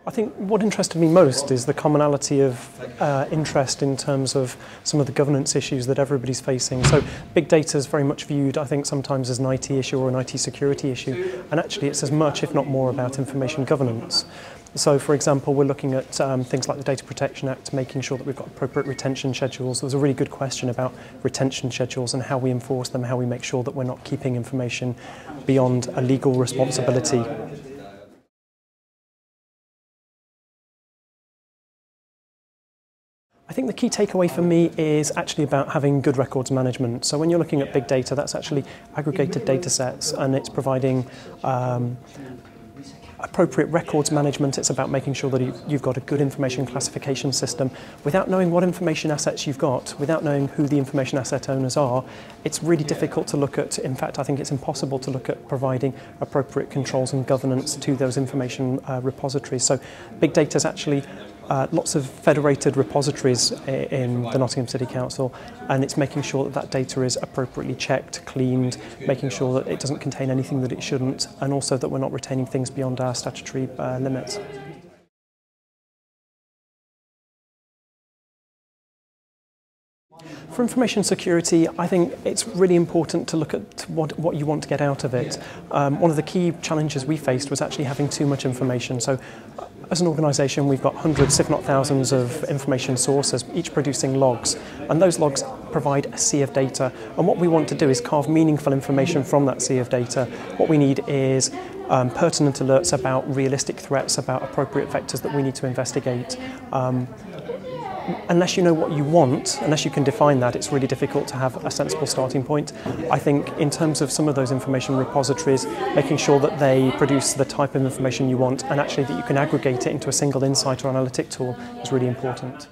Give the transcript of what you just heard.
I think what interested me most is the commonality of interest in terms of some of the governance issues that everybody's facing. So big data is very much viewed, I think, sometimes as an IT issue or an IT security issue, and actually it's as much, if not more, about information governance. So, for example, we're looking at things like the Data Protection Act, making sure that we've got appropriate retention schedules. There was a really good question about retention schedules and how we enforce them, how we make sure that we're not keeping information beyond a legal responsibility. I think the key takeaway for me is actually about having good records management. So when you're looking at big data, that's actually aggregated data sets, and it's providing appropriate records management. It's about making sure that you've got a good information classification system. Without knowing what information assets you've got, without knowing who the information asset owners are, it's really difficult to look at, in fact I think it's impossible to look at providing appropriate controls and governance to those information repositories. So big data is actually lots of federated repositories in the Nottingham City Council, and it's making sure that that data is appropriately checked, cleaned, making sure that it doesn't contain anything that it shouldn't, and also that we're not retaining things beyond our statutory limits. For information security, I think it's really important to look at what you want to get out of it. One of the key challenges we faced was actually having too much information. So as an organisation, we've got hundreds, if not thousands, of information sources, each producing logs, and those logs provide a sea of data. And what we want to do is carve meaningful information from that sea of data. What we need is pertinent alerts about realistic threats, about appropriate vectors that we need to investigate. Unless you know what you want, unless you can define that, it's really difficult to have a sensible starting point. I think in terms of some of those information repositories, making sure that they produce the type of information you want and actually that you can aggregate it into a single insight or analytic tool is really important.